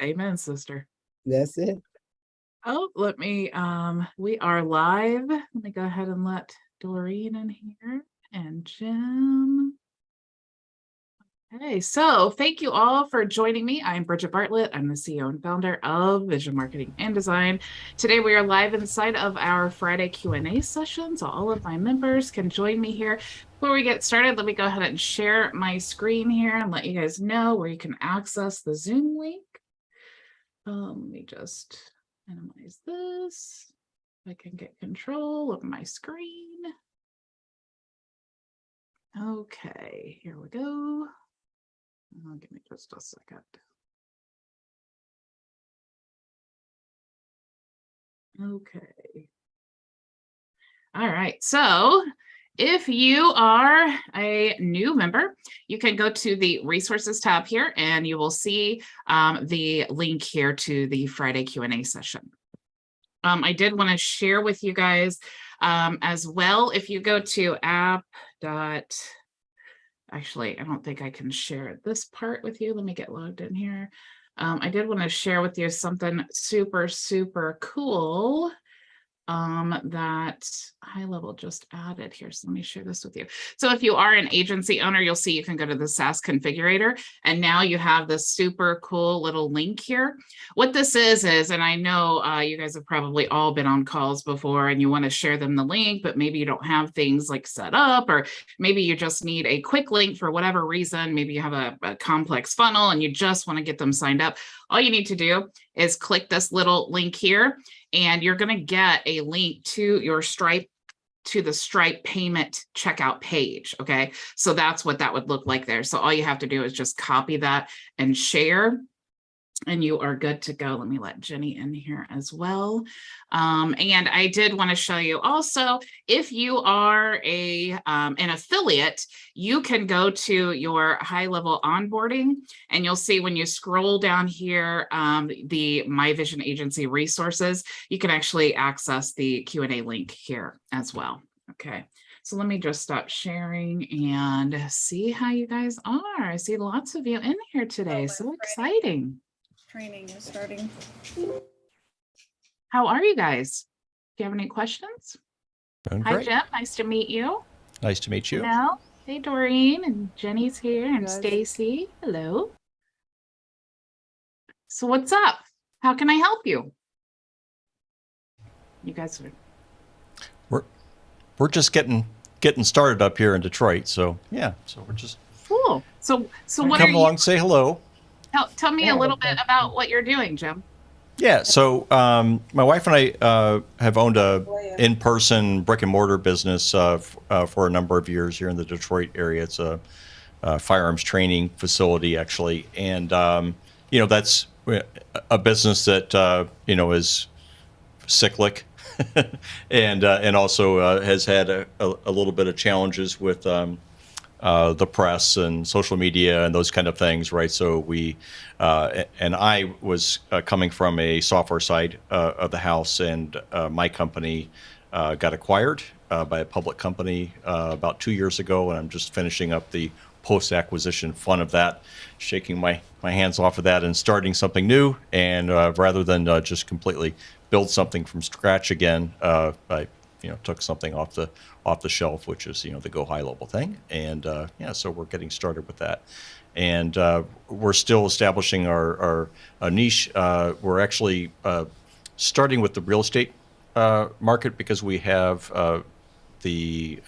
Amen, sister. That's it. Oh, let me, we are live. Let me go ahead and let Doreen in here and Jim. Okay, so thank you all for joining me. I'm Bridget Bartlett. I'm the CEO and founder of Vision Marketing and Design. Today we are live inside of our Friday Q&A session, so all of my members can join me here. Before we get started, let me go ahead and share my screen here and let you guys know where you can access the Zoom link. Let me just minimize this. I can get control of my screen. Okay, here we go. Give me just a second. Okay. All right, so if you are a new member, you can go to the resources tab here and you will see the link here to the Friday Q&A session. I did want to share with you guys as well, if you go to actually, I don't think I can share this part with you. Let me get logged in here. I did want to share with you something super, super cool that HighLevel just added here. So let me share this with you. So if you are an agency owner, you'll see you can go to the SaaS Configurator, and now you have this super cool little link here. What this is, and I know you guys have probably all been on calls before and you want to share them the link, but maybe you don't have things like set up, or maybe you just need a quick link for whatever reason. Maybe you have a complex funnel and you just want to get them signed up. All you need to do is click this little link here, and you're going to get a link to your Stripe, to the Stripe payment checkout page. Okay, so that's what that would look like there. So all you have to do is just copy that and share, and you are good to go. Let me let Jenny in here as well. And I did want to show you also, if you are an affiliate, you can go to your HighLevel onboarding, and you'll see when you scroll down here, the My Vision Agency resources, you can actually access the Q&A link here as well. Okay. So let me just stop sharing and see how you guys are. I see lots of you in here today. So exciting. Training is starting. How are you guys? Do you have any questions? Doing Hi, great. Jim. Nice to meet you. Nice to meet you. Hello. Hey, Doreen, and Jenny's here, and Guys. Stacy. Hello. So what's up? How can I help you? You guys are We're just getting started up here in Detroit, so yeah. So we're just cool. So what are come you? along, say hello. Tell me a little bit about what you're doing, Jim. Yeah. So my wife and I have owned a in-person brick and mortar business for a number of years here in the Detroit area. It's a firearms training facility, actually, and that's a business that is cyclic, and also has had a little bit of challenges with the press and social media and those kind of things, right? So we and I was coming from a software side of the house, and my company got acquired by a public company about 2 years ago, and I'm just finishing up the post-acquisition fun of that, shaking my hands off of that and starting something new. And rather than just completely build something from scratch again, I took something off the shelf, which is the GoHighLevel thing, and so we're getting started with that, and we're still establishing our niche. We're actually starting with the real estate market, because we have the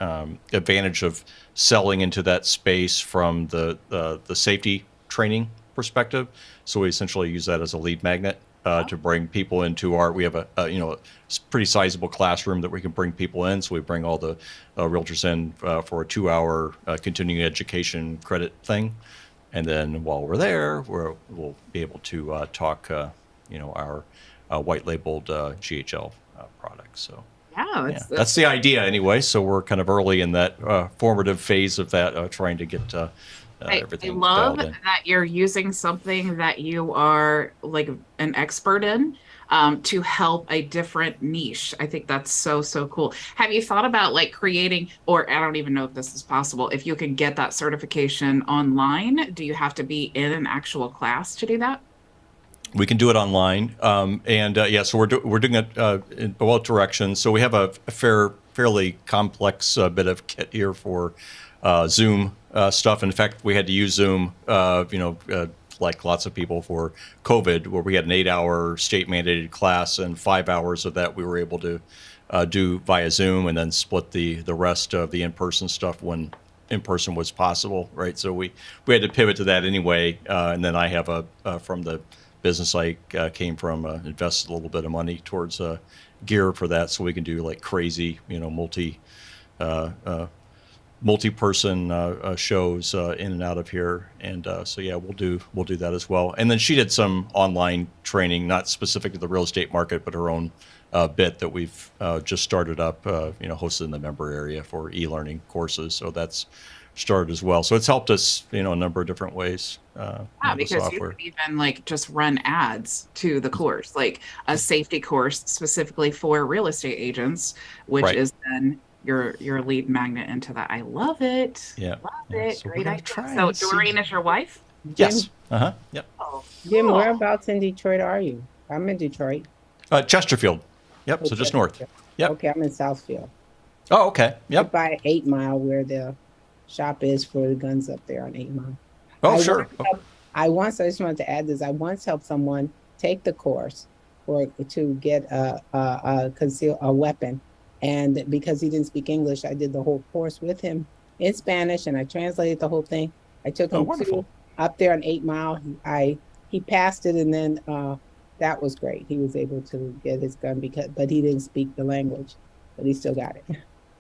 advantage of selling into that space from the safety training perspective. So we essentially use that as a lead magnet to bring people into we have a pretty sizable classroom that we can bring people in. So we bring all the realtors in for a 2-hour continuing education credit thing. And then while we're there, we'll be able to talk, our white labeled GHL products. So Yeah, that's the idea anyway. So we're kind of early in that formative phase of that, trying to get everything. I love dialed in. that you're using something that you are like an expert in to help a different niche. I think that's so cool. Have you thought about like creating, or I don't even know if this is possible, if you can get that certification online? Do you have to be in an actual class to do that? We can do it online, so we're doing it in both directions. So we have a fairly complex bit of kit here for Zoom stuff. In fact, we had to use Zoom, like lots of people for COVID, where we had an 8-hour state mandated class, and 5 hours of that we were able to do via Zoom, and then split the rest of the in-person stuff when in-person was possible, right? So we had to pivot to that anyway, and then I have from the business I came from, invested a little bit of money towards gear for that, so we can do like crazy, multi-person shows in and out of here, and so yeah, we'll do that as well. And then she did some online training, not specific to the real estate market, but her own bit that we've just started up, hosted in the member area for e-learning courses. So that's started as well. So it's helped us, a number of different ways. Because you could even like just run ads to the course, like a safety course specifically for real estate agents, which is then your lead magnet into that. I love it. Yeah. Love it. So Great idea. So Doreen is your wife? Yes. Yep. Oh, Jim, cool. whereabouts in Detroit are you? I'm in Detroit. Chesterfield. Yep. So just north. Yep. Okay, I'm in Southfield. Oh, okay. Yep. By 8 Mile, where the shop is for the guns up there on 8 Mile. Oh, sure. I just wanted to add this. I once helped someone take the course to get a weapon. And because he didn't speak English, I did the whole course with him in Spanish, and I translated the whole thing. I took him up there on 8 Mile. He passed it, and then that was great. He was able to get his gun but he didn't speak the language, but he still got it.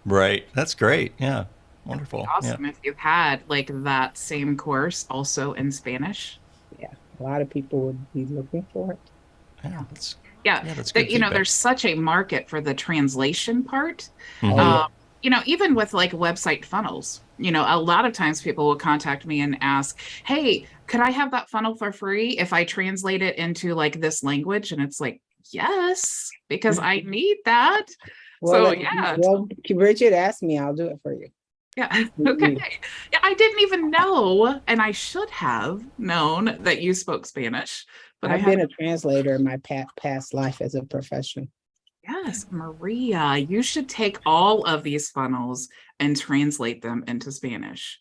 Right. That's great. Yeah. Wonderful. Awesome. If you had like that same course also in Spanish. Yeah. A lot of people would be looking for it. Yeah. That's good. There's such a market for the translation part. Mm-hmm. Even with like website funnels, a lot of times people will contact me and ask, hey, could I have that funnel for free if I translate it into like this language? And it's like, yes, because I need that. Well, Bridget asked me, I'll do it for you. Yeah. Okay. Yeah, I didn't even know, and I should have known that you spoke Spanish. But I've been a translator in my past life as a profession. Yes, Maria, you should take all of these funnels and translate them into Spanish.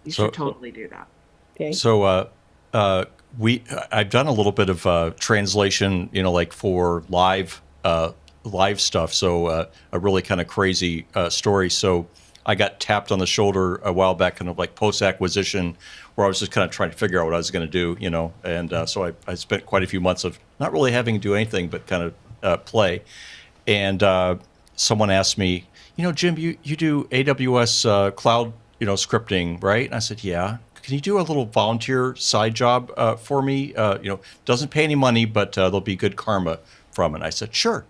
You should totally do that. Okay. So I've done a little bit of translation, like for live stuff. So a really kind of crazy story. So I got tapped on the shoulder a while back, kind of like post-acquisition, where I was just kind of trying to figure out what I was going to do, and so I spent quite a few months of not really having to do anything but kind of play. And someone asked me, Jim, you do AWS cloud, scripting, right? And I said, yeah. Can you do a little volunteer side job for me? Doesn't pay any money, but there'll be good karma from it. And I said, sure.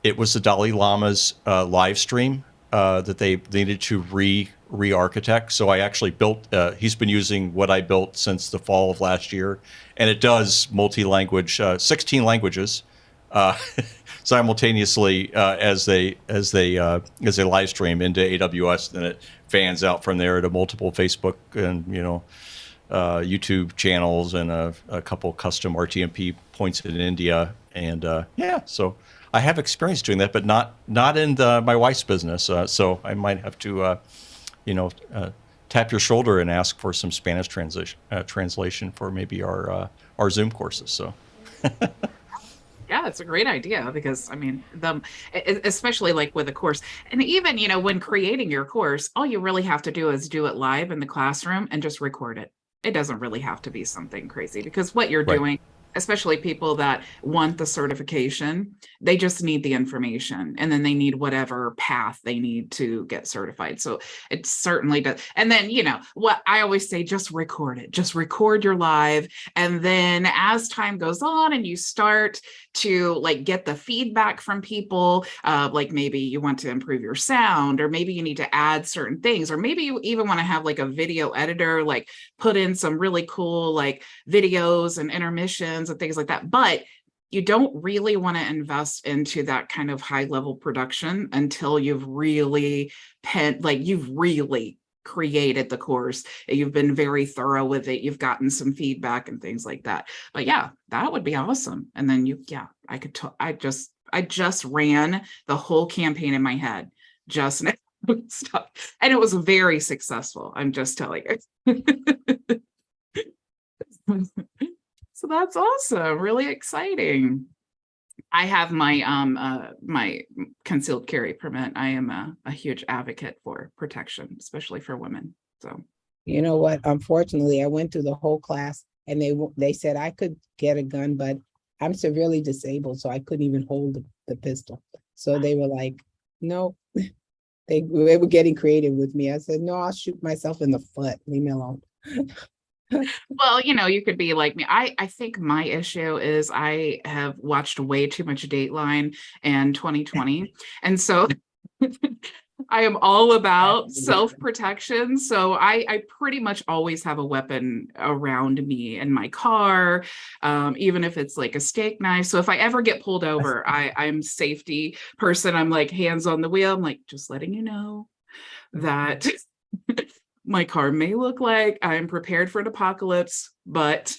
It was the Dalai Lama's live stream that they needed to re-architect. So I actually built, he's been using what I built since the fall of last year. And it does multi-language, 16 languages simultaneously as they live stream into AWS. Then it fans out from there to multiple Facebook and, YouTube channels and a couple custom RTMP points in India. And so I have experience doing that, but not in my wife's business. So I might have to, tap your shoulder and ask for some Spanish translation for maybe our Zoom courses. So. Yeah, it's a great idea because especially like with a course, and even, when creating your course, all you really have to do is do it live in the classroom and just record it. It doesn't really have to be something crazy because what you're doing, especially people that want the certification, they just need the information and then they need whatever path they need to get certified. So it certainly does. And then, what I always say, just record it, just record your live. And then as time goes on and you start to like get the feedback from people, like maybe you want to improve your sound, or maybe you need to add certain things, or maybe you even want to have like a video editor, like put in some really cool like videos and intermissions and things like that. But you don't really want to invest into that kind of high level production until you've really created the course, you've been very thorough with it, you've gotten some feedback and things like that. But yeah, that would be awesome. And then I could I just ran the whole campaign in my head just now. Stuff. And it was very successful. I'm just telling you. So that's awesome. Really exciting. I have my my concealed carry permit. I am a huge advocate for protection, especially for women. So You know what? Unfortunately, I went through the whole class and they said I could get a gun, but I'm severely disabled, so I couldn't even hold the pistol. So they were like, no, they were getting creative with me. I said, no, I'll shoot myself in the foot. Leave me alone. well, you could be like me. I think my issue is I have watched way too much Dateline and 2020. And so I am all about self-protection. So I pretty much always have a weapon around me in my car, even if it's like a steak knife. So if I ever get pulled over, I'm safety person. I'm like hands on the wheel. I'm like, just letting you know that my car may look like I'm prepared for an apocalypse, but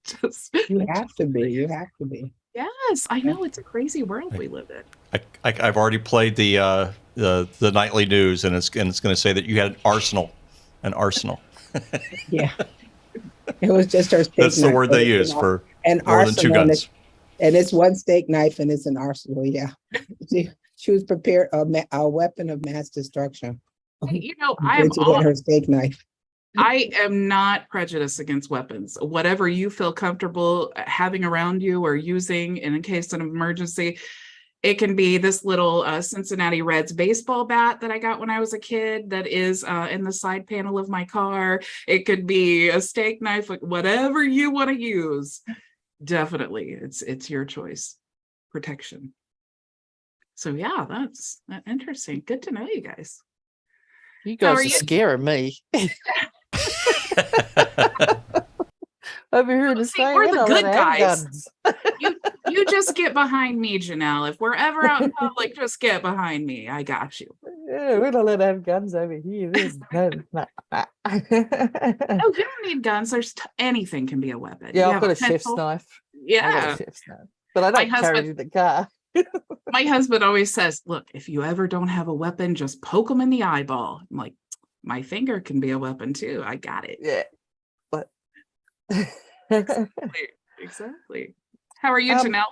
just You have to be. You have to be. yes, I know it's a crazy world we live in. I've already played the nightly news, and it's going to say that you had an arsenal. Yeah. It was just her steak That's the knife, word but they it's use an for an more than two arsenal, guns. and it's one steak knife and it's an arsenal. Yeah. She was prepared a weapon of mass destruction. Hey, Bridget had her steak knife. I am not prejudiced against weapons. Whatever you feel comfortable having around you or using in case of an emergency. It can be this little Cincinnati Reds baseball bat that I got when I was a kid that is in the side panel of my car. It could be a steak knife, whatever you want to use. Definitely, it's your choice. Protection. So yeah, that's interesting. Good to know you guys. You How guys are are you? scaring me. Over here to See, say we're the good guys. guns. You just get behind me, Janelle. If we're ever out in public, just get behind me. I got you. Yeah, we're not allowed to have guns over here. There's no. Oh, you don't need guns. Anything can be a weapon. Yeah, You I've have got a a chef's pencil. knife. I got Yeah. a chef's knife, but I don't carry it in the car. My husband always says, look, if you ever don't have a weapon, just poke them in the eyeball. I'm like, my finger can be a weapon too. I got it. Yeah, but Exactly. How are you, Janelle?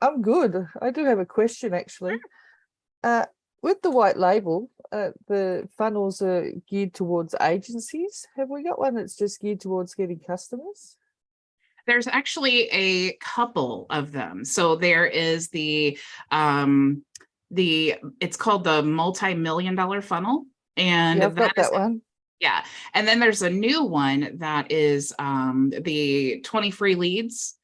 I'm good. I do have a question actually. With the white label, the funnels are geared towards agencies. Have we got one that's just geared towards getting customers? There's actually a couple of them. So there is it's called the multi-million-dollar funnel. And Yeah, I've got that one. Yeah. And then there's a new one that is the 20 free leads.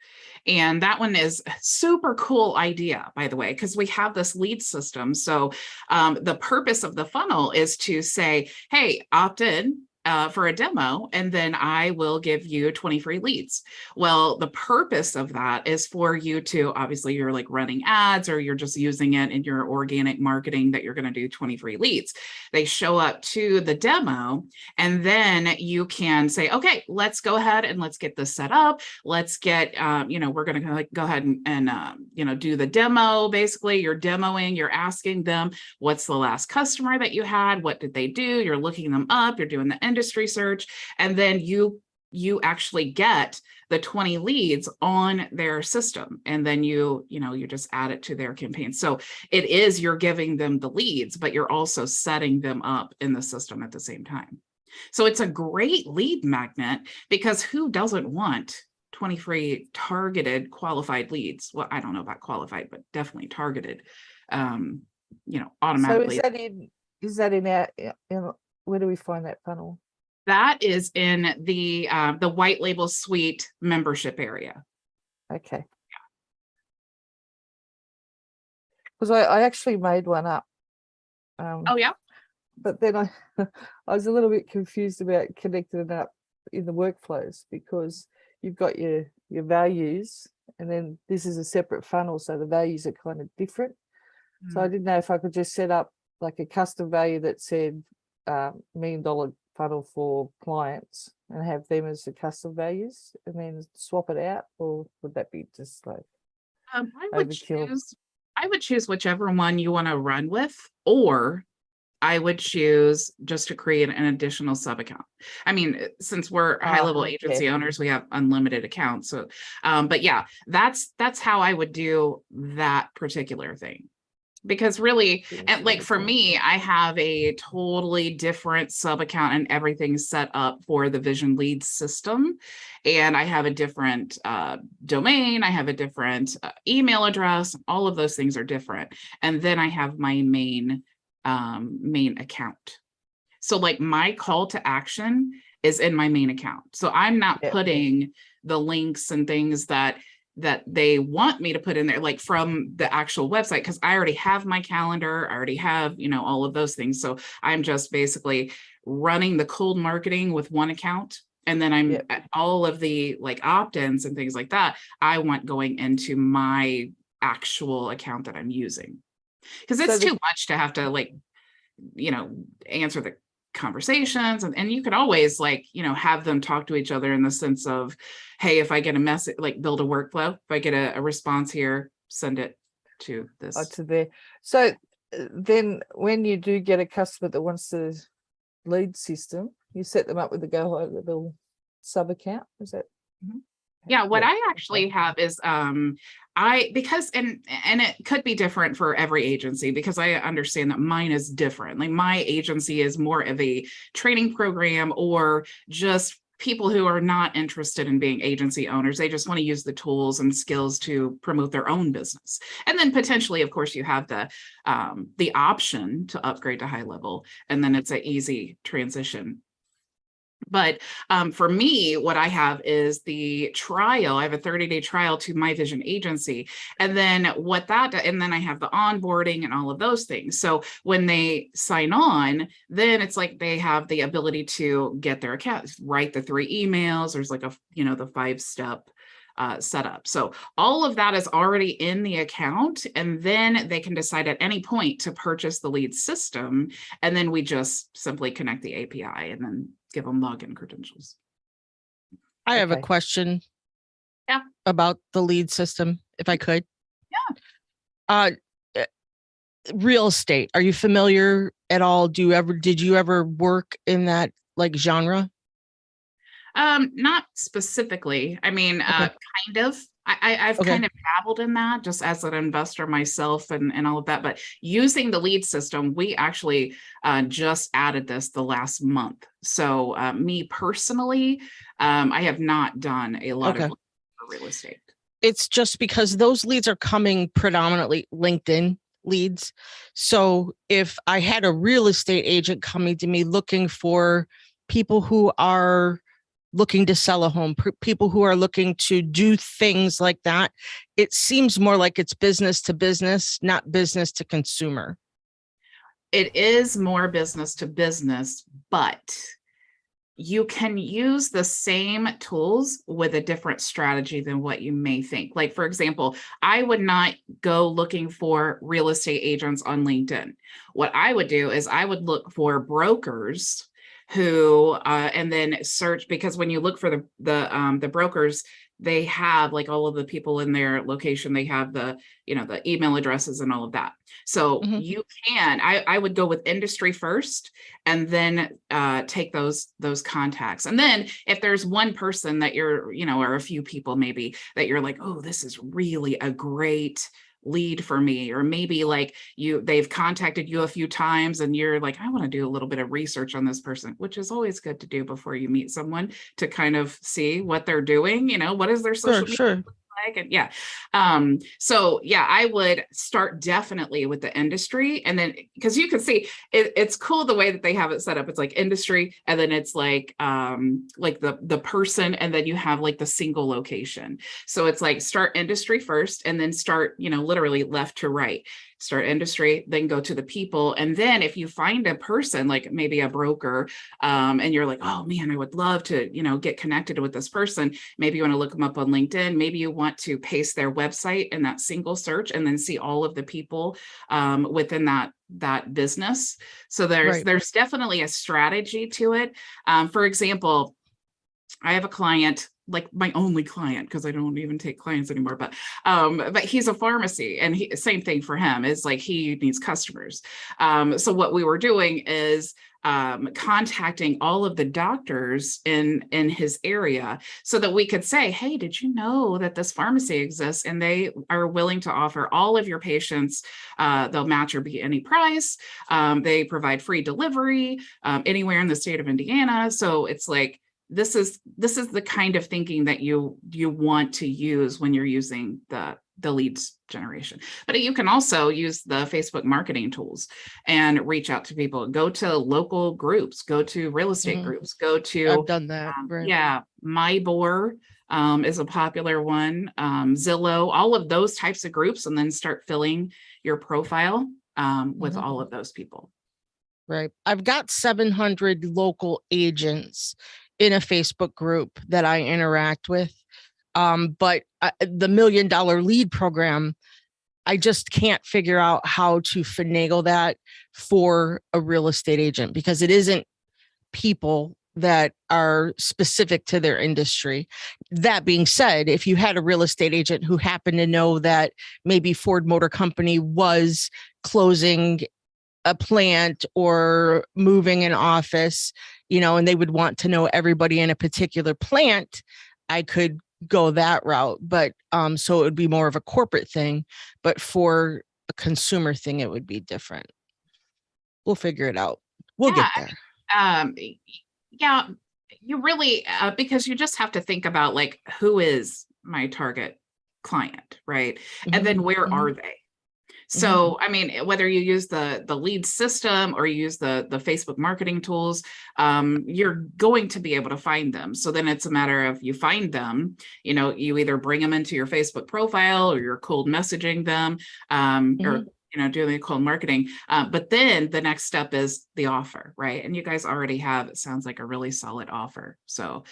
And that one is a super cool idea, by the way, because we have this lead system. So the purpose of the funnel is to say, hey, opt in for a demo, and then I will give you 20 free leads. Well, the purpose of that is for you to, obviously you're like running ads or you're just using it in your organic marketing that you're going to do 20 free leads. They show up to the demo, and then you can say, okay, let's go ahead and let's get this set up. Let's get, we're going to go ahead and do the demo. Basically, you're demoing, you're asking them, what's the last customer that you had? What did they do? You're looking them up, you're doing the industry search, and then you actually get the 20 leads on their system, and then you just add it to their campaign. So it is, you're giving them the leads, but you're also setting them up in the system at the same time. So it's a great lead magnet, because who doesn't want 20 free targeted qualified leads? Well, I don't know about qualified, but definitely targeted, automatically. So is that in our, where do we find that funnel? That is in the white label suite membership area. Okay. Because I actually made one up. Oh yeah. But then I was a little bit confused about connecting it up in the workflows, because you've got your values, and then this is a separate funnel, so the values are kind of different. So I didn't know if I could just set up like a custom value that said $1 million funnel for clients and have them as the custom values and then swap it out, or would that be just like overkill? I would choose whichever one you want to run with, or I would choose just to create an additional sub account. I mean, since we're high level okay. agency owners, we have unlimited accounts. So, but yeah, that's how I would do that particular thing. Because really, and like for me, I have a totally different sub account and everything's set up for the Vision Lead system. And I have a different domain, I have a different email address, all of those things are different. And then I have my main account. So like my call to action is in my main account. So I'm not putting the links and things that they want me to put in there, like from the actual website, because I already have my calendar, I already have, all of those things. So I'm just basically running the cold marketing with one account. And then I'm all of the like opt-ins and things like that, I want going into my actual account that I'm using. Because it's too much to have to like, answer the conversations, and you could always like have them talk to each other in the sense of, hey, if I get a message, like build a workflow, if I get a response here, send it to this to there. So then when you do get a customer that wants the lead system, you set them up with the GoHighLevel sub account, is that? Yeah, what I actually have is because it could be different for every agency, because I understand that mine is different. Like my agency is more of a training program, or just people who are not interested in being agency owners. They just want to use the tools and skills to promote their own business. And then potentially, of course, you have the option to upgrade to HighLevel, and then it's an easy transition. But for me, what I have is the trial. I have a 30-day trial to my Vision agency. And then and then I have the onboarding and all of those things. So when they sign on, then it's like they have the ability to get their account, write the 3 emails. There's like the 5-step setup. So all of that is already in the account, and then they can decide at any point to purchase the lead system. And then we just simply connect the API and then give them login credentials. I have a question. Yeah. About the lead system, if I could. Yeah. Real estate. Are you familiar at all? Did you ever work in that like genre? Not specifically. I mean, kind of. I've kind of dabbled in that just as an investor myself and all of that. But using the lead system, we actually just added this the last month. So me personally, I have not done a lot of real estate. It's just because those leads are coming predominantly LinkedIn leads. So if I had a real estate agent coming to me looking for people who are looking to sell a home, people who are looking to do things like that, it seems more like it's business to business, not business to consumer. It is more business to business, but you can use the same tools with a different strategy than what you may think. Like, for example, I would not go looking for real estate agents on LinkedIn. What I would do is I would look for brokers who and then search, because when you look for the brokers, they have like all of the people in their location, they have the the email addresses and all of that. So you can, I would go with industry first, and then take those contacts. And then if there's one person that you're or a few people maybe that you're like, oh, this is really a great lead for me, or maybe like they've contacted you a few times and you're like, I want to do a little bit of research on this person, which is always good to do before you meet someone, to kind of see what they're doing, what is their social media like. And so I would start definitely with the industry, and then because you can see it's cool the way that they have it set up. It's like industry, and then it's like the person, and then you have like the single location. So it's like start industry first, and then start literally left to right. start industry, then go to the people. And then if you find a person, like maybe a broker, and you're like, oh man, I would love to, get connected with this person. Maybe you want to look them up on LinkedIn. Maybe you want to paste their website in that single search and then see all of the people within that business. So there's definitely a strategy to it. For example, I have a client, like my only client, because I don't even take clients anymore, but he's a pharmacy, and same thing for him, is like he needs customers. So what we were doing is contacting all of the doctors in his area so that we could say, hey, did you know that this pharmacy exists and they are willing to offer all of your patients, they'll match or beat any price. They provide free delivery anywhere in the state of Indiana. So it's like, this is the kind of thinking that you want to use when you're using the leads generation. But you can also use the Facebook marketing tools and reach out to people, go to local groups, go to real estate groups, go to, I've done that. Right. Yeah, MyBor is a popular one, Zillow, all of those types of groups, and then start filling your profile with all of those people. Right. I've got 700 local agents in a Facebook group that I interact with. But the $1 million lead program, I just can't figure out how to finagle that for a real estate agent, because it isn't people that are specific to their industry. That being said, if you had a real estate agent who happened to know that maybe Ford Motor Company was closing a plant or moving an office, and they would want to know everybody in a particular plant, I could go that route. But so it would be more of a corporate thing, but for a consumer thing, it would be different. We'll figure it out. We'll get there. Yeah, you really, because you just have to think about, like, who is my target client, right? And then where are they? So, I mean, whether you use the lead system or you use the Facebook marketing tools, you're going to be able to find them. So then it's a matter of, you find them, you either bring them into your Facebook profile or you're cold messaging them, or doing the cold marketing. But then the next step is the offer, right? And you guys already have, it sounds like, a really solid offer. So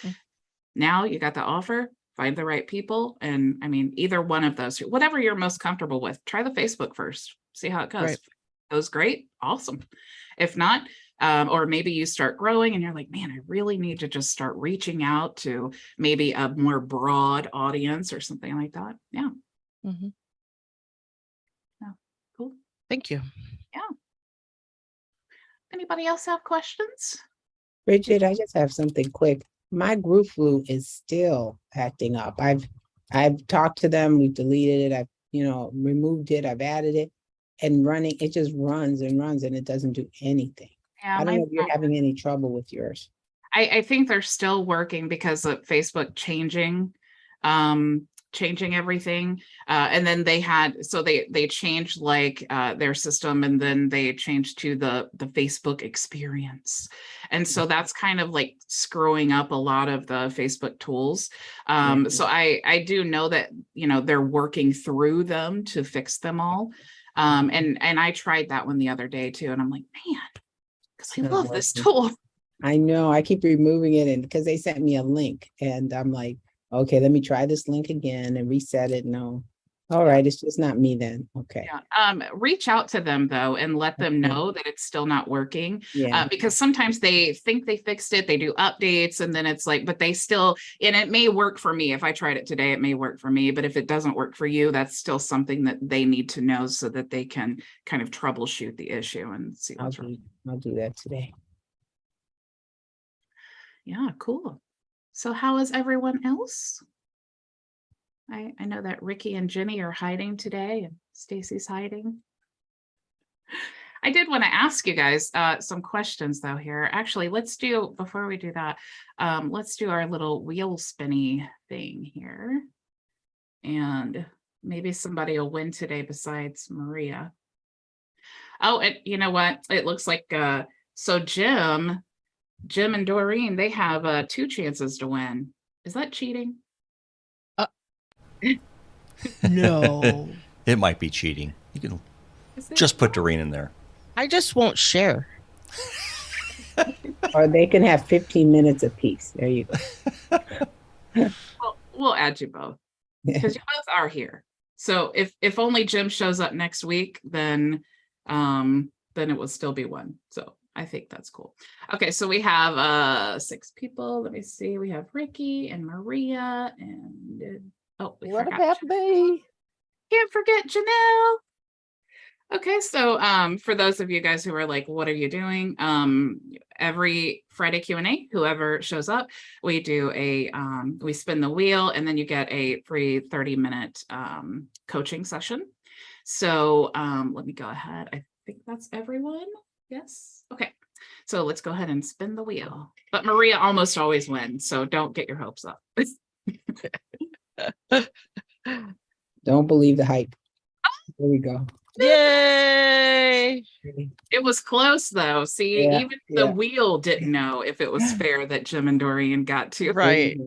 now you got the offer. Find the right people. And I mean, either one of those, whatever you're most comfortable with, try the Facebook first, see how it goes. Right. If it goes great, awesome. If not, or maybe you start growing and you're like, man, I really need to just start reaching out to maybe a more broad audience or something like that. Yeah. Yeah. Cool. Thank you. Yeah. Anybody else have questions? Bridget, I just have something quick. My group flu is still acting up. I've talked to them, we've deleted it, I've removed it, I've added it, and running, it just runs and runs and it doesn't do anything. Yeah, I don't know if you're having any trouble with yours. I think they're still working because of Facebook changing everything. And then they changed their system, and then they changed to the Facebook experience. And so that's kind of like screwing up a lot of the Facebook tools. So I do know that, they're working through them to fix them all. And I tried that one the other day too. And I'm like, man, because I love this tool. I know, I keep removing it, and because they sent me a link and I'm like, okay, let me try this link again and reset it. No. All right, it's just not me then. Okay. Yeah. Reach out to them though and let them know that it's still not working. Yeah. Because sometimes they think they fixed it, they do updates, and then it's like, but they still, and it may work for me. If I tried it today, it may work for me, but if it doesn't work for you, that's still something that they need to know so that they can kind of troubleshoot the issue and see what's wrong. I'll do that today. Yeah, cool. So how is everyone else? I know that Ricky and Jenny are hiding today, and Stacy's hiding. I did want to ask you guys some questions though here. Actually, before we do that, let's do our little wheel spinny thing here. And maybe somebody will win today besides Maria. Oh, and you know what? It looks like, so Jim and Doreen, they have 2 chances to win. Is that cheating? No. It might be cheating. You can Is it? Just put Doreen in there. I just won't share. Or they can have 15 minutes apiece. There you go. Well, we'll add you both because you both are here. So if only Jim shows up next week, then it will still be one. So I think that's cool. Okay, so we have 6 people. Let me see. We have Ricky and Maria and we What forgot about me? Can't forget Janelle. Okay, so for those of you guys who are like, what are you doing? Every Friday Q&A, whoever shows up, we do we spin the wheel and then you get a free 30-minute coaching session. So let me go ahead. I think that's everyone. Yes. Okay. So let's go ahead and spin the wheel. But Maria almost always wins, so don't get your hopes up. Don't believe the hype. There we go. Yay! It was close though. See, Yeah, even the yeah. wheel didn't know if it was fair that Jim and Dorian got to. Right.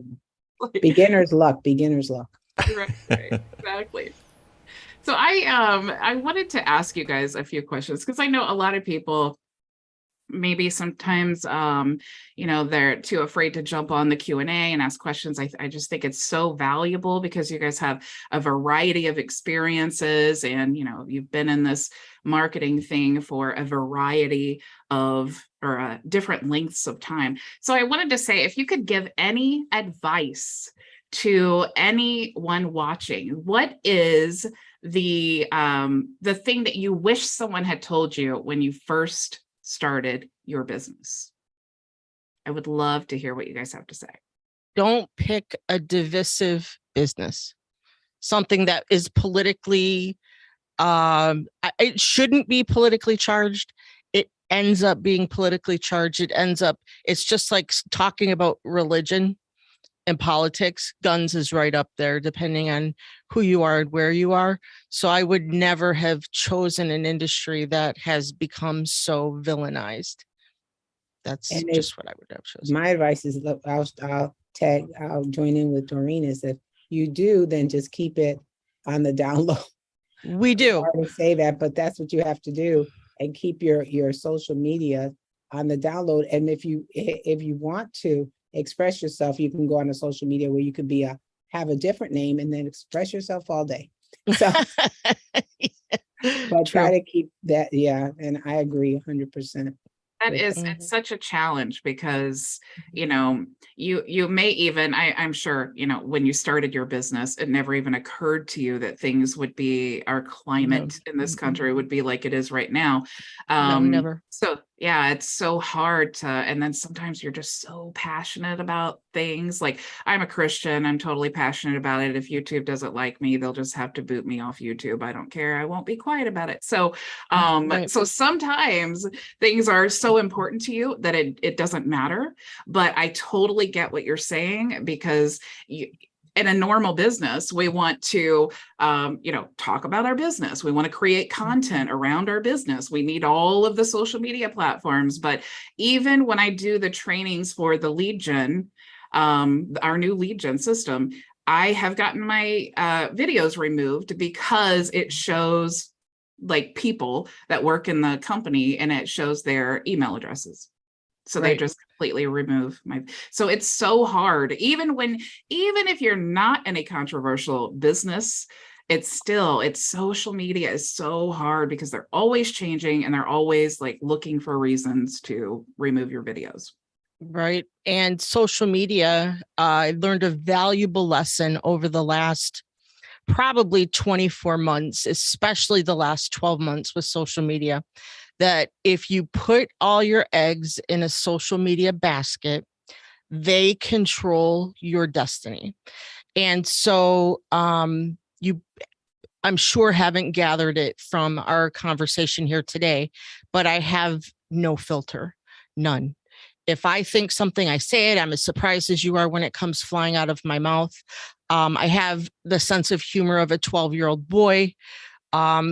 Beginner's luck. Beginner's luck. Right, exactly. So I wanted to ask you guys a few questions because I know a lot of people maybe sometimes they're too afraid to jump on the Q&A and ask questions. I just think it's so valuable because you guys have a variety of experiences and you've been in this marketing thing for a variety of different lengths of time. So I wanted to say, if you could give any advice to anyone watching, what is the thing that you wish someone had told you when you first started your business? I would love to hear what you guys have to say. Don't pick a divisive business, something that is politically, it shouldn't be politically charged. It ends up being politically charged. It's just like talking about religion and politics. Guns is right up there, depending on who you are and where you are. So I would never have chosen an industry that has become so villainized. That's just what I would have chosen. My advice is, look, I'll join in with Doreen, is if you do, then just keep it on the down low. We do. I already say that, but that's what you have to do, and keep your social media on the download. And if you want to express yourself, you can go on a social media where you could have a different name and then express yourself all day. So, but try to keep that. Yeah. And I agree 100%. That is, it's such a challenge because, you may even, I'm sure, when you started your business, it never even occurred to you that things would be, our climate in this country would be like it is right now. No, never. So yeah, it's so hard and then sometimes you're just so passionate about things. Like, I'm a Christian, I'm totally passionate about it. If YouTube doesn't like me, they'll just have to boot me off YouTube. I don't care. I won't be quiet about it. So, so sometimes things are so important to you that it doesn't matter. But I totally get what you're saying, because in a normal business, we want to, talk about our business. We want to create content around our business. We need all of the social media platforms. But even when I do the trainings for the lead gen, our new lead gen system, I have gotten my videos removed because it shows like people that work in the company and it shows their email addresses. So they just completely remove so it's so hard. Even if you're not in a controversial business, it's social media is so hard because they're always changing and they're always like looking for reasons to remove your videos. Right. And social media, I learned a valuable lesson over the last probably 24 months, especially the last 12 months with social media, that if you put all your eggs in a social media basket, they control your destiny. And so you, I'm sure, haven't gathered it from our conversation here today, but I have no filter, none. If I think something, I say it. I'm as surprised as you are when it comes flying out of my mouth. I have the sense of humor of a 12-year-old boy.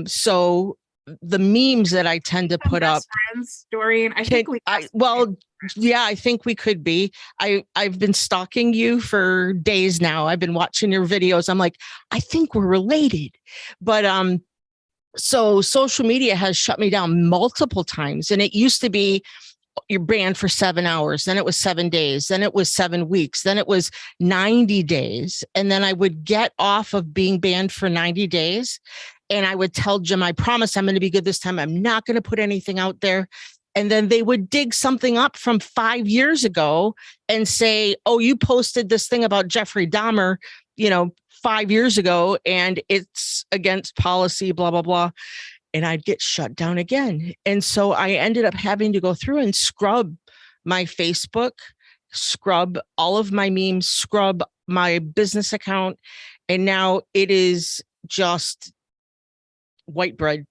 So the memes that I tend to put up, friends, Doreen, I think I think we could be. I've been stalking you for days now. I've been watching your videos. I'm like, I think we're related. But So social media has shut me down multiple times. And it used to be you're banned for 7 hours. Then it was 7 days. Then it was 7 weeks. Then it was 90 days. And then I would get off of being banned for 90 days. And I would tell Jim, I promise I'm going to be good this time. I'm not going to put anything out there. And then they would dig something up from 5 years ago and say, oh, you posted this thing about Jeffrey Dahmer, 5 years ago, and it's against policy, blah, blah, blah. And I'd get shut down again. And so I ended up having to go through and scrub my Facebook, scrub all of my memes, scrub my business account. And now it is just white bread.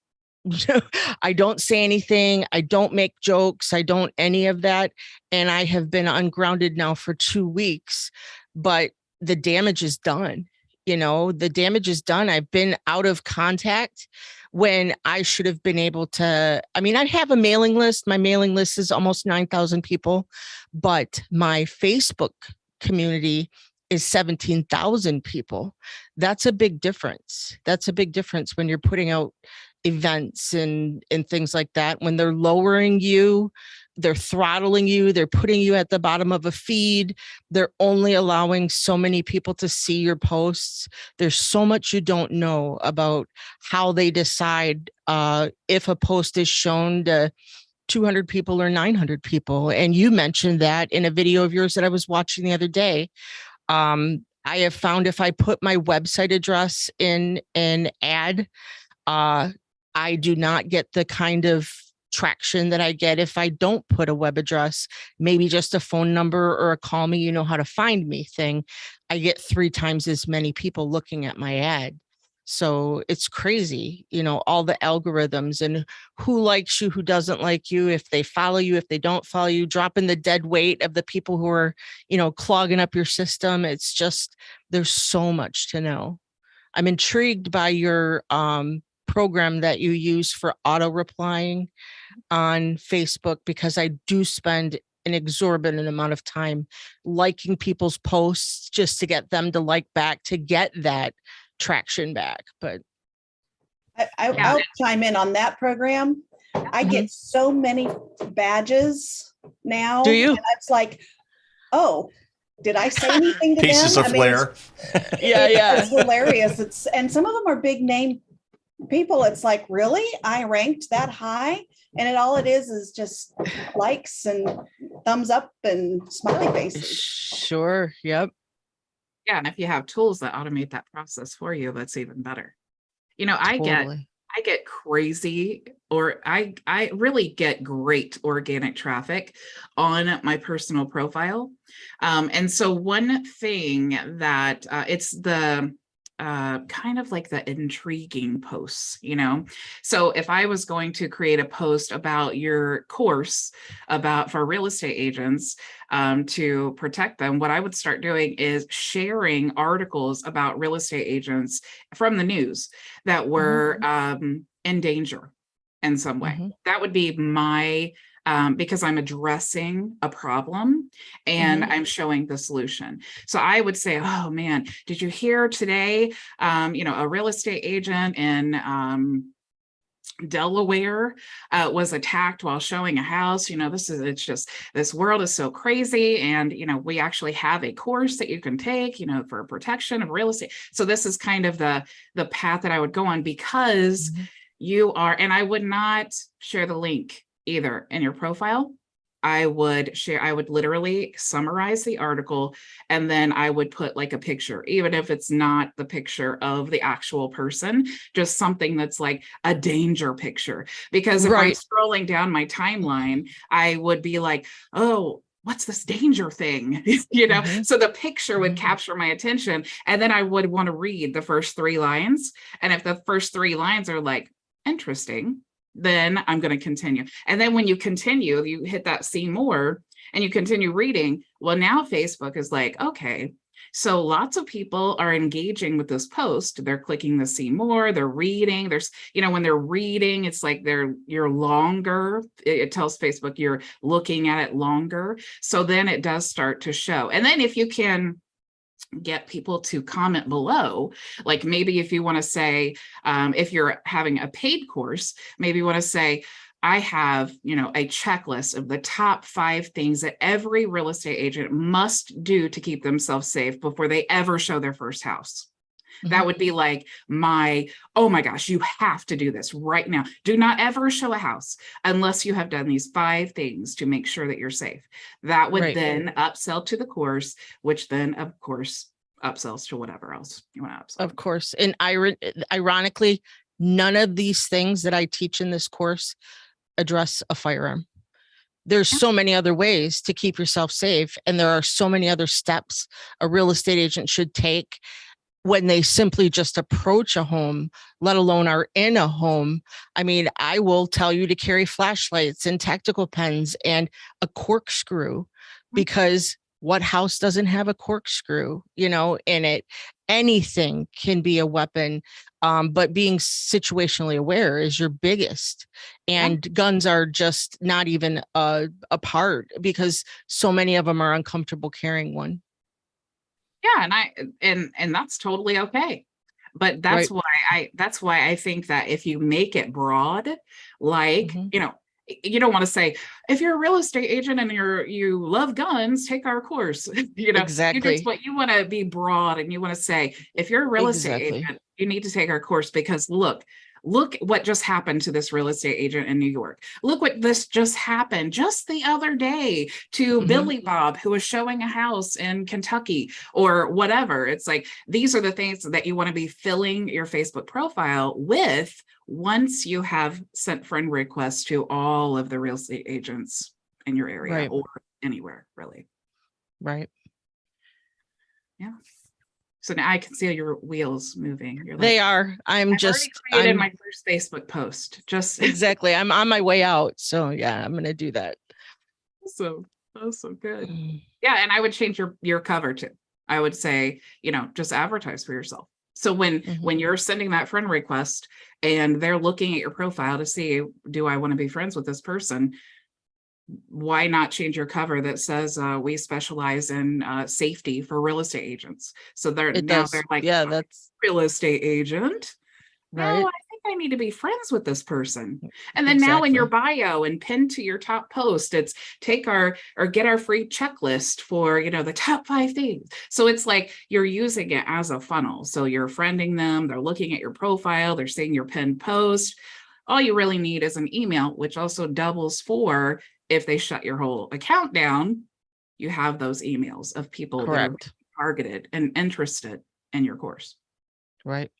I don't say anything. I don't make jokes. I don't any of that. And I have been ungrounded now for 2 weeks, but the damage is done. The damage is done. I've been out of contact when I should have been able to. I mean, I have a mailing list. My mailing list is almost 9,000 people, but my Facebook community is 17,000 people. That's a big difference. That's a big difference when you're putting out events and things like that. When they're lowering you, they're throttling you, they're putting you at the bottom of a feed. They're only allowing so many people to see your posts. There's so much you don't know about how they decide if a post is shown to 200 people or 900 people. And you mentioned that in a video of yours that I was watching the other day. I have found if I put my website address in an ad, I do not get the kind of traction that I get if I don't put a web address, maybe just a phone number or a call me, you know how to find me thing. I get 3 times as many people looking at my ad. So it's crazy, all the algorithms and who likes you, who doesn't like you, if they follow you, if they don't follow you, dropping the dead weight of the people who are, clogging up your system. It's just, there's so much to know. I'm intrigued by your program that you use for auto replying on Facebook, because I do spend an exorbitant amount of time liking people's posts just to get them to like back, to get that traction back. But I'll chime in on that program. I get so many badges now. Do you? And it's like, oh, did I say anything to Pieces them? of flair. Yeah. It's hilarious. And some of them are big name people. It's like, really? I ranked that high? And all it is just likes and thumbs up and smiley faces. Sure. Yep. Yeah, and if you have tools that automate that process for you, that's even better. I get crazy, or I really get great organic traffic on my personal profile. And so one thing that it's the kind of like the intriguing posts, So if I was going to create a post about your course for real estate agents to protect them, what I would start doing is sharing articles about real estate agents from the news that were in danger in some way. That would be my because I'm addressing a problem and I'm showing the solution. So I would say, oh man, did you hear today, a real estate agent in Delaware was attacked while showing a house. This world is so crazy. And, we actually have a course that you can take, for protection of real estate. So this is kind of the path that I would go on, because you are, and I would not share the link either in your profile. I would literally summarize the article, and then I would put like a picture, even if it's not the picture of the actual person, just something that's like a danger picture. Because if I'm scrolling down my timeline, I would be like, oh, what's this danger thing? So the picture would capture my attention, and then I would want to read the first 3 lines. And if the first 3 lines are like, interesting, then I'm going to continue. And then when you continue, you hit that see more and you continue reading. Well, now Facebook is like, okay, so lots of people are engaging with this post. They're clicking the see more, they're reading. There's, when they're reading, it's like you're longer. It tells Facebook you're looking at it longer. So then it does start to show. And then if you can get people to comment below. Like maybe if you want to say, if you're having a paid course, maybe you want to say, I have, a checklist of the top 5 things that every real estate agent must do to keep themselves safe before they ever show their first house. That would be like oh my gosh, you have to do this right now. Do not ever show a house unless you have done these 5 things to make sure that you're safe. That would Right. then upsell to the course, which then of course upsells to whatever else you want to upsell. Of course. And ironically, none of these things that I teach in this course address a firearm. There's so many other ways to keep yourself safe. And there are so many other steps a real estate agent should take when they simply just approach a home, let alone are in a home. I mean, I will tell you to carry flashlights and tactical pens and a corkscrew, because what house doesn't have a corkscrew, in it? Anything can be a weapon, but being situationally aware is your biggest. And guns are just not even a part, because so many of them are uncomfortable carrying one. Yeah, and that's totally okay. But that's Right. why I think that if you make it broad, like, Mhm. You don't want to say, if you're a real estate agent and you love guns, take our course. You Exactly. you want to be broad, and you want to say, if you're a real estate Exactly. agent, you need to take our course, because look what just happened to this real estate agent in New York. Look what this just happened just the other day to Mhm. Billy Bob, who was showing a house in Kentucky or whatever. It's like, these are the things that you want to be filling your Facebook profile with once you have sent friend requests to all of the real estate agents in your area, Right. or anywhere really. Right. Yeah. So now I can see your wheels moving. You're They like, are. I've already created my first Facebook post. Just exactly. I'm on my way out. So yeah, I'm going to do that. so good. Yeah, and I would change your cover too. I would say, just advertise for yourself. So when you're sending that friend request and they're looking at your profile to see, do I want to be friends with this person? Why not change your cover that says we specialize in safety for real estate agents? So they're It they're does. like, Yeah, that's real estate agent. No, right. I think I need to be friends with this person. And then now in your bio and pinned to your top post, it's get our free checklist for, the top 5 things. So it's like you're using it as a funnel. So you're friending them, they're looking at your profile, they're seeing your pinned post. All you really need is an email, which also doubles for, if they shut your whole account down, you have those emails of people that are Correct. targeted and interested in your course. Right.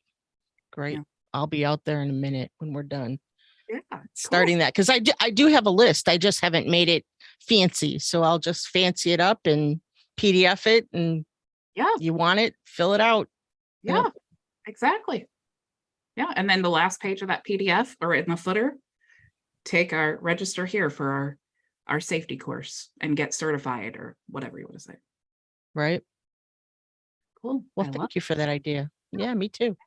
Great. Yeah. I'll be out there in a minute when we're done. Yeah, Starting that, because I do have a list. I just haven't made it fancy. So I'll just fancy it up and PDF it, and you want it, fill it out. Yeah, exactly. Yeah, and then the last page of that PDF or in the footer, register here for our safety course and get certified, or whatever you want to say. Right. Cool. Well, thank you for that idea. Yeah, me too.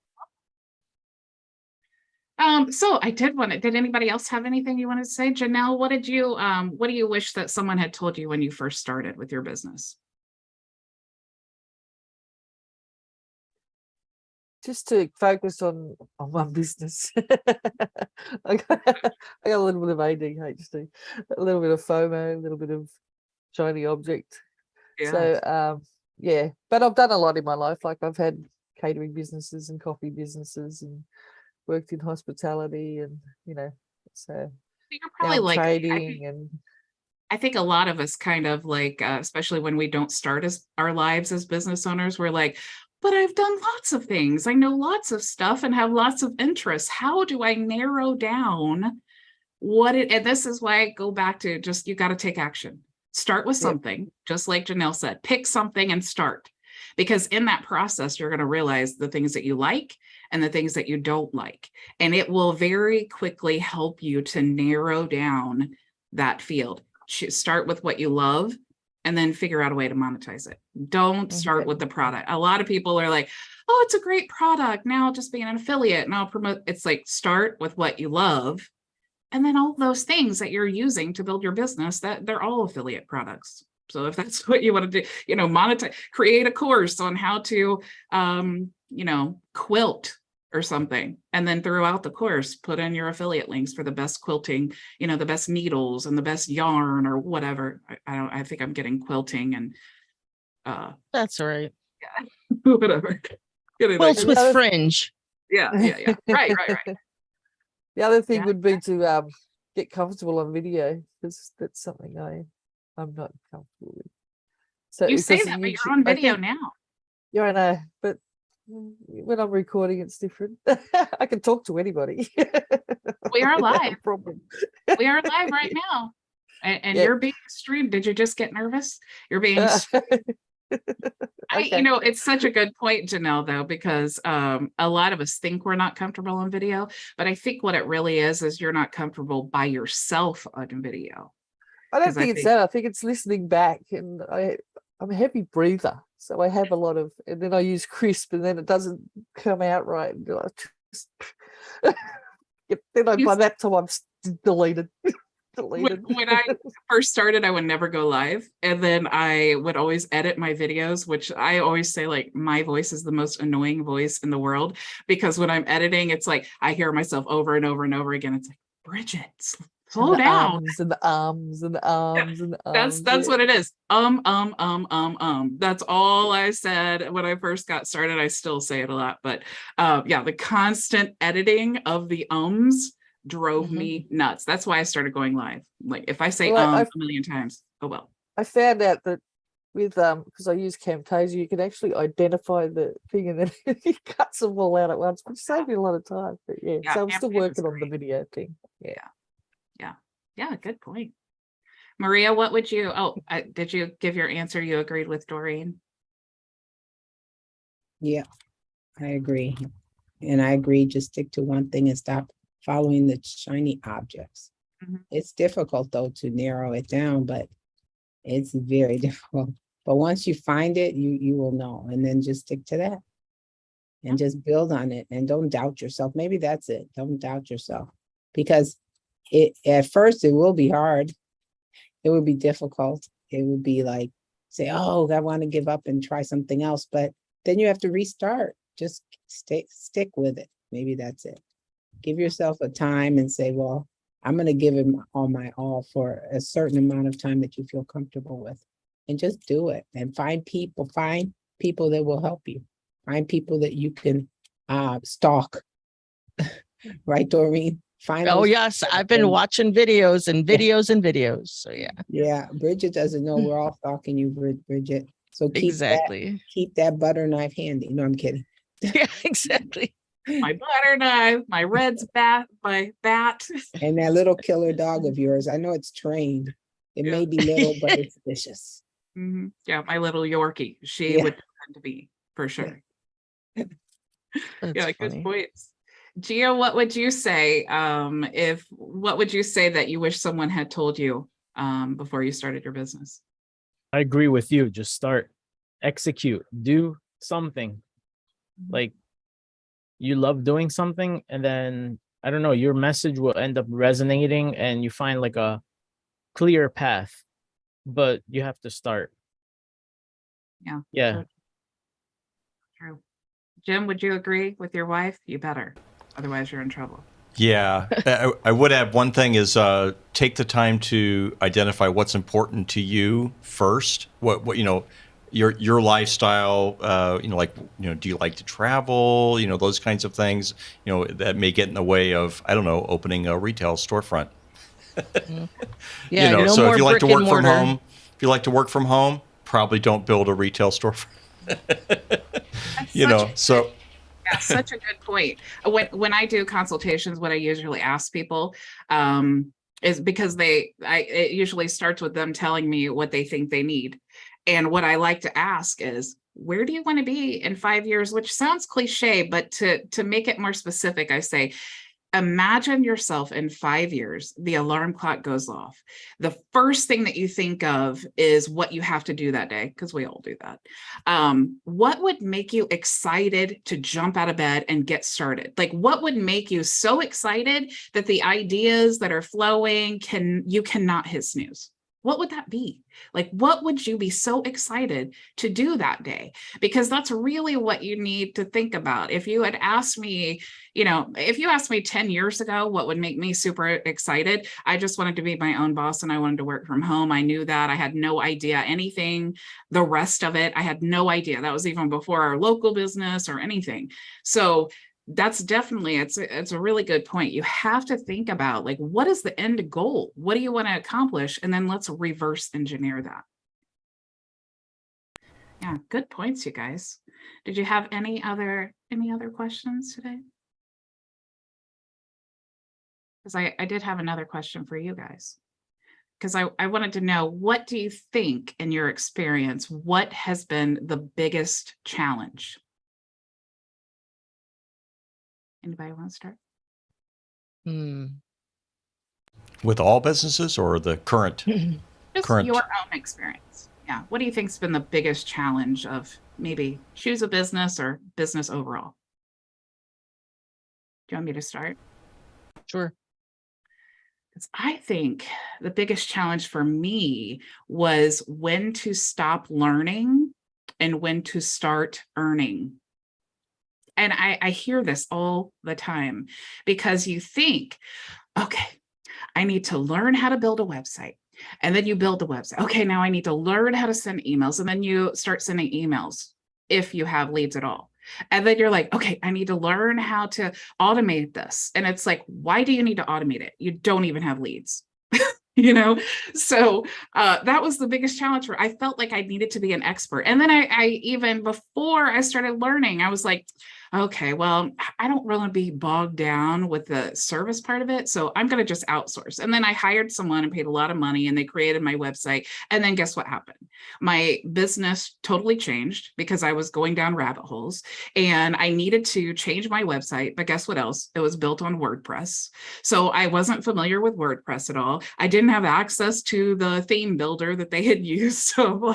So did anybody else have anything you wanted to say? Janelle, what do you wish that someone had told you when you first started with your business? Just to focus on one business. I got a little bit of ADHD, a little bit of FOMO, a little bit of shiny object. Yeah. So yeah, but I've done a lot in my life. Like I've had catering businesses and coffee businesses and worked in hospitality, and so You're probably like, trading. And I think a lot of us kind of like, especially when we don't start as our lives as business owners, we're like, but I've done lots of things. I know lots of stuff and have lots of interests. How do I narrow down and this is why I go back to just, you got to take action. Start with something, just like Janelle said, pick something and start. Because in that process, you're going to realize the things that you like and the things that you don't like. And it will very quickly help you to narrow down that field. Start with what you love and then figure out a way to monetize it. Don't start with the product. A lot of people are like, oh, it's a great product. Now I'll just be an affiliate and I'll promote. It's like, start with what you love. And then all those things that you're using to build your business, that they're all affiliate products. So if that's what you want to do, monetize, create a course on how to, quilt or something. And then throughout the course, put in your affiliate links for the best quilting, the best needles and the best yarn or whatever. I think I'm getting quilting and That's all right. whatever. Quilts with fringe. Yeah. Right. The other thing Yeah. would be to get comfortable on video, because that's something I'm not comfortable with. So You say because that, but YouTube- you're on I video think- now. Yeah, I know, but when I'm recording, it's different. I can talk to anybody. We are without a live. problem. We are live right now. And Yeah. you're being streamed. Did you just get nervous? You're being Okay. it's such a good point to know though, because a lot of us think we're not comfortable on video, but I think what it really is you're not comfortable by yourself on video. I don't 'cause I think it's think- that. I think it's listening back, and I'm a heavy breather, so I have a lot of, and then I use crisp, and then it doesn't come out right. And you're like, Yep, then You by s- that time I'm deleted. When I first started, I would never go live. And then I would always edit my videos, which I always say like my voice is the most annoying voice in the world, because when I'm editing, it's like I hear myself over and over and over again. It's like, Bridget, slow and the down. arms and the arms and the arms and the arms. That's yeah. what it is. That's all I said when I first got started. I still say it a lot, but the constant editing of the ums drove Mhm. me nuts. That's why I started going live. Like if I say Well, a million times, oh well. I found out that with because I use Camtasia, you can actually identify the thing, and then it cuts them all out at once, which saved me a lot of time. But yeah, Yeah, so I'm still Camtasia's working on the great. video thing. Yeah, good point. Maria, what would you, did you give your answer? You agreed with Doreen? Yeah, I agree. And I agree, just stick to one thing and stop following the shiny objects. Mhm. It's difficult though to narrow it down, but it's very difficult. But once you find it, you will know, and then just stick to that. And just build on it, and don't doubt yourself. Maybe that's it. Don't doubt yourself, because at first it will be hard. It would be difficult. It would be like, say, oh, I want to give up and try something else, but then you have to restart. Just stick with it. Maybe that's it. Give yourself a time and say, well, I'm going to give it all my all for a certain amount of time that you feel comfortable with, and just do it. And find people that will help you. Find people that you can stalk. Right, Doreen? Find Oh those yes, people I've been and- watching videos and videos and videos. So yeah, Yeah, Bridget doesn't know we're all stalking you, Bridget. So exactly. keep that butter knife handy. No, I'm kidding. Yeah, exactly. My butter knife, my red's bat, my bat. And that little killer dog of yours, I know it's trained. It may be little, but it's vicious. Mhm. Yeah, my little Yorkie. She Yeah. would tend to be for sure. That's Yeah, good funny. points. Gio, what would you say what would you say that you wish someone had told you before you started your business? I agree with you. Just start, execute, do something. Like you love doing something, and then I don't know, your message will end up resonating, and you find like a clear path. But you have to start. Yeah. Yeah. True. Jim, would you agree with your wife? You better. Otherwise you're in trouble. Yeah, I would add one thing is take the time to identify what's important to you first. What your lifestyle. Do you like to travel? Those kinds of things. That may get in the way of opening a retail storefront. Yeah, no so more if you like to brick work and from mortar. home, probably don't build a retail storefront. Yeah, such a good point. When I do consultations, what I usually ask people is because it usually starts with them telling me what they think they need. And what I like to ask is, where do you want to be in 5 years? Which sounds cliche, but to make it more specific, I say, imagine yourself in 5 years, the alarm clock goes off. The first thing that you think of is what you have to do that day, because we all do that. What would make you excited to jump out of bed and get started? Like, what would make you so excited that the ideas that are flowing you cannot hit snooze? what would that be? Like, what would you be so excited to do that day? Because that's really what you need to think about. If you had asked me, if you asked me 10 years ago, what would make me super excited? I just wanted to be my own boss and I wanted to work from home. I knew that. I had no idea anything, the rest of it. I had no idea. That was even before our local business or anything. So that's definitely, it's a really good point. You have to think about, like, what is the end goal? What do you want to accomplish? And then let's reverse engineer that. Yeah, good points, you guys. Did you have any other questions today? Because I did have another question for you guys. Because I wanted to know, what do you think, in your experience, what has been the biggest challenge? Anybody want to start? With all businesses or the current? Just Current. your own experience. Yeah. What do you think's been the biggest challenge of maybe choose a business or business overall? Do you want me to start? Sure. Because I think the biggest challenge for me was when to stop learning and when to start earning. And I hear this all the time, because you think, okay, I need to learn how to build a website. And then you build the website. Okay, now I need to learn how to send emails. And then you start sending emails if you have leads at all. And then you're like, okay, I need to learn how to automate this. And it's like, why do you need to automate it? You don't even have leads. So that was the biggest challenge. I felt like I needed to be an expert. And then I even before I started learning, I was like, okay, well, I don't really be bogged down with the service part of it. So I'm going to just outsource. And then I hired someone and paid a lot of money and they created my website. And then guess what happened? My business totally changed because I was going down rabbit holes and I needed to change my website. But guess what else? It was built on WordPress. So I wasn't familiar with WordPress at all. I didn't have access to the theme builder that they had used. So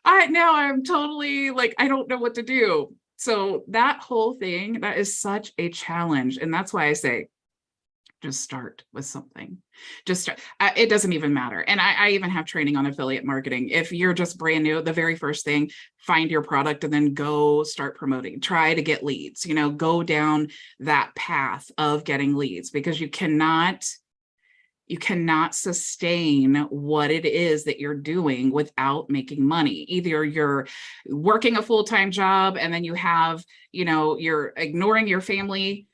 I'm totally like, I don't know what to do. So that whole thing, that is such a challenge. And that's why I say, just start with something. Just start. It doesn't even matter. And I even have training on affiliate marketing. If you're just brand new, the very first thing, find your product and then go start promoting. Try to get leads, go down that path of getting leads, because you cannot sustain what it is that you're doing without making money. Either you're working a full-time job and then you have, you're ignoring your family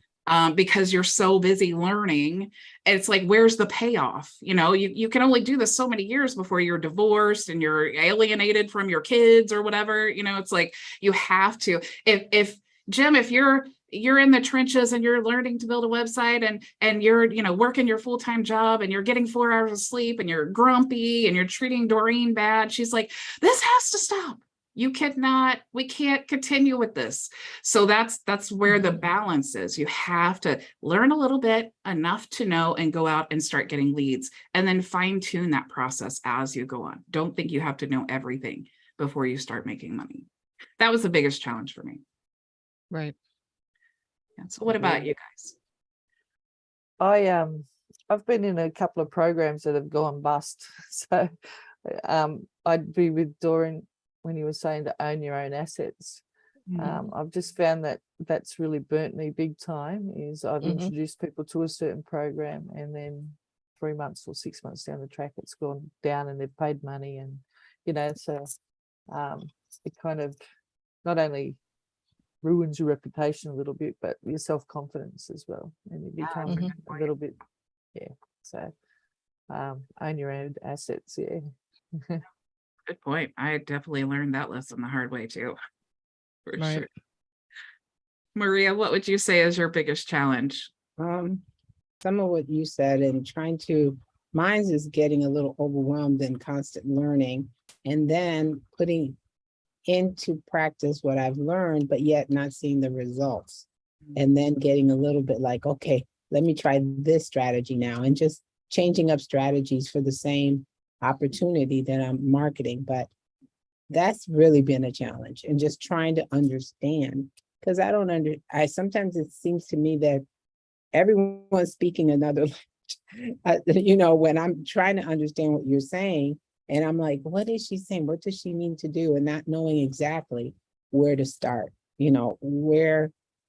because you're so busy learning. And it's like, where's the payoff? You can only do this so many years before you're divorced and you're alienated from your kids or whatever. It's like, you have to, if Jim, if you're in the trenches and you're learning to build a website and you're, working your full-time job and you're getting 4 hours of sleep and you're grumpy and you're treating Doreen bad, she's like, this has to stop. We can't continue with this. So that's where the balance is. You have to learn a little bit, enough to know, and go out and start getting leads, and then fine tune that process as you go on. Don't think you have to know everything before you start making money. That was the biggest challenge for me. Right. Yeah. So what about you guys? I've been in a couple of programs that have gone bust. So I'd be with Doreen when you were saying to own your own assets. I've just found that that's really burnt me big time. Is I've introduced people to a certain program and then 3 months or 6 months down the track, it's gone down and they've paid money, and so it kind of not only ruins your reputation a little bit, but your self-confidence as well, and you become a little bit, so own your own assets. Good point. I definitely learned that lesson the hard way too, for sure. Maria, what would you say is your biggest challenge? Some of what you said, and mine is getting a little overwhelmed and constant learning, and then putting into practice what I've learned, but yet not seeing the results. And then getting a little bit like, okay, let me try this strategy now, and just changing up strategies for the same opportunity that I'm marketing. But that's really been a challenge, and just trying to understand, because sometimes it seems to me that everyone's speaking another You know, when I'm trying to understand what you're saying, and I'm like, what is she saying? What does she mean to do? And not knowing exactly where to start, you know,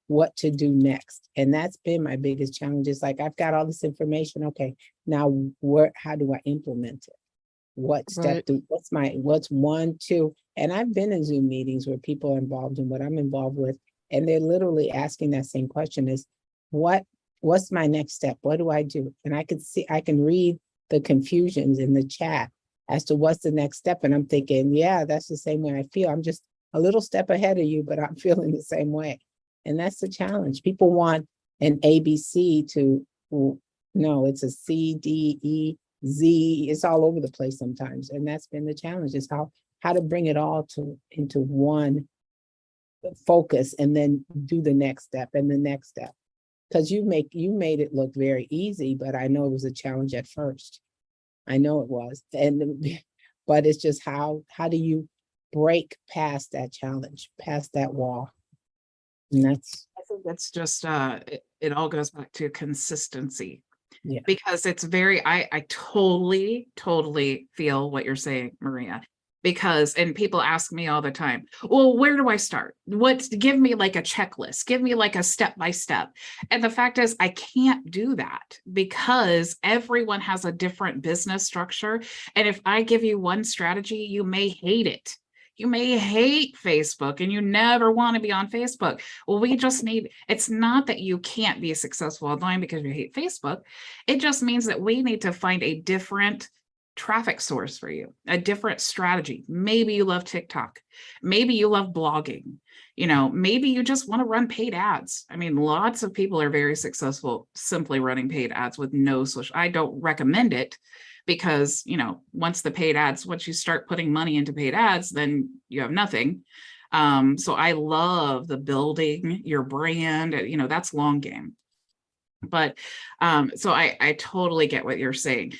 what to do next. And that's been my biggest challenge. It's like, I've got all this information. Okay, now how do I implement it? What step Right. what's one, two? And I've been in Zoom meetings where people are involved in what I'm involved with, and they're literally asking that same question is, what's my next step? What do I do? And I can read the confusions in the chat as to what's the next step. And I'm thinking, yeah, that's the same way I feel. I'm just a little step ahead of you, but I'm feeling the same way. And that's the challenge. People want an ABC no, it's a C, D, E, Z. It's all over the place sometimes. And that's been the challenge, is how to bring it all into one focus and then do the next step and the next step. Because you made it look very easy, but I know it was a challenge at first. I know it was. But it's just how do you break past that challenge, past that wall? And that's, I think that's just it all goes back to consistency. yeah. Because it's very, I totally feel what you're saying, Maria. Because, and people ask me all the time, well, where do I start? Give me like a checklist, give me like a step-by-step. And the fact is, I can't do that because everyone has a different business structure. And if I give you one strategy, you may hate it. You may hate Facebook and you never want to be on Facebook. Well, it's not that you can't be successful online because you hate Facebook. It just means that we need to find a different traffic source for you, a different strategy. Maybe you love TikTok. Maybe you love blogging. You know, maybe you just want to run paid ads. I mean, lots of people are very successful simply running paid ads with no social. I don't recommend it because, you know, once you start putting money into paid ads, then you have nothing. So I love the building your brand, you know, that's long game. But so I totally get what you're saying.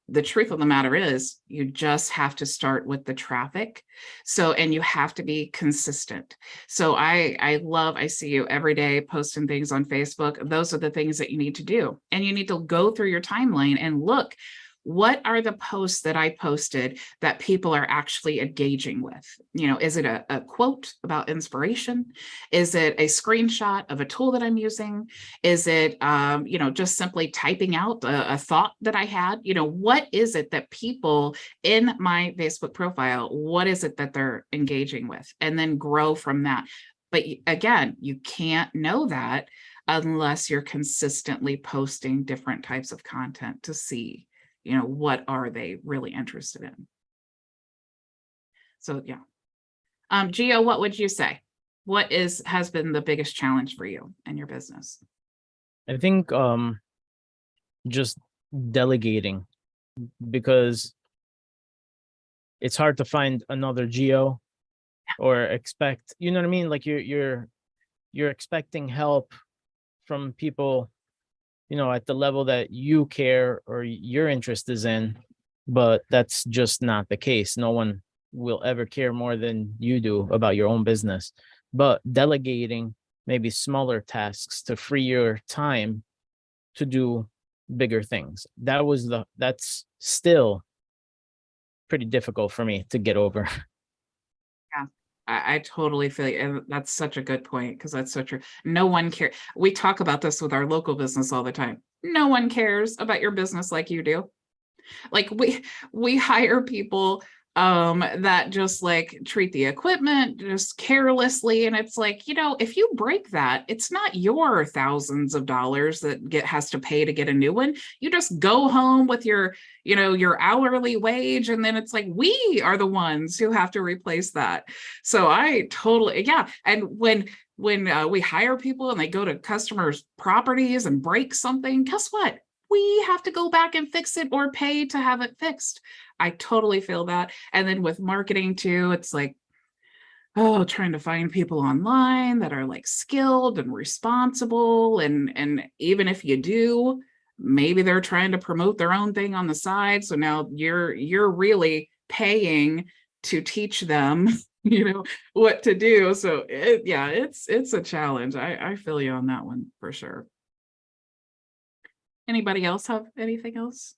The truth of the matter is you just have to start with the traffic. So, and you have to be consistent. So I see you every day posting things on Facebook. Those are the things that you need to do. And you need to go through your timeline and look, what are the posts that I posted that people are actually engaging with? You know, is it a quote about inspiration? Is it a screenshot of a tool that I'm using? Is it, you know, just simply typing out a thought that I had? You know, what is it that people in my Facebook profile, what is it that they're engaging with? And then grow from that. But again, you can't know that unless you're consistently posting different types of content to see, you know, what are they really interested in? So yeah. Gio, what would you say? What has been the biggest challenge for you and your business? I think just delegating, because it's hard to find another geo or expect, you know what I mean? Like you're expecting help from people, you know, at the level that you care or your interest is in, but that's just not the case. No one will ever care more than you do about your own business. But delegating maybe smaller tasks to free your time to do bigger things. That's still pretty difficult for me to get over. Yeah, I totally feel you. And that's such a good point, because that's so true. No one cares. We talk about this with our local business all the time. No one cares about your business like you do. Like we hire people that just like treat the equipment just carelessly, and it's like, you know, if you break that, it's not your thousands of dollars that has to pay to get a new one. You just go home with your, you know, your hourly wage, and then it's like we are the ones who have to replace that. So I totally, yeah. And when we hire people and they go to customers' properties and break something, guess what? We have to go back and fix it or pay to have it fixed. I totally feel that. And then with marketing too, it's like, oh, trying to find people online that are like skilled and responsible. And even if you do, maybe they're trying to promote their own thing on the side. So now you're really paying to teach them, you know, what to do. So it's a challenge. I feel you on that one for sure. Anybody else have anything else?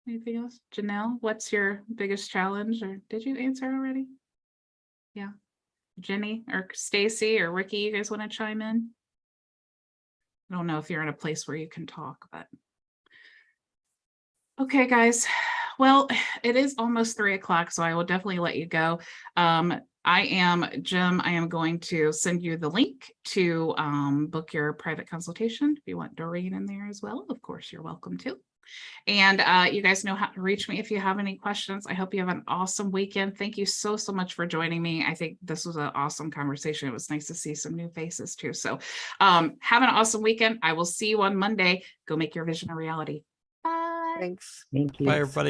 Anything else? Janelle, what's your biggest challenge, or did you answer already? Yeah. Jenny or Stacy or Ricky, you guys want to chime in? I don't know if you're in a place where you can talk, but. Okay, guys. Well, it is almost 3:00, so I will definitely let you go. Jim, I am going to send you the link to book your private consultation. If you want Doreen in there as well, of course, you're welcome to. And you guys know how to reach me if you have any questions. I hope you have an awesome weekend. Thank you so much for joining me. I think this was an awesome conversation. It was nice to see some new faces too. So have an awesome weekend. I will see you on Monday. Go make your vision a reality. Bye. Thanks. Thank you. Bye, everybody.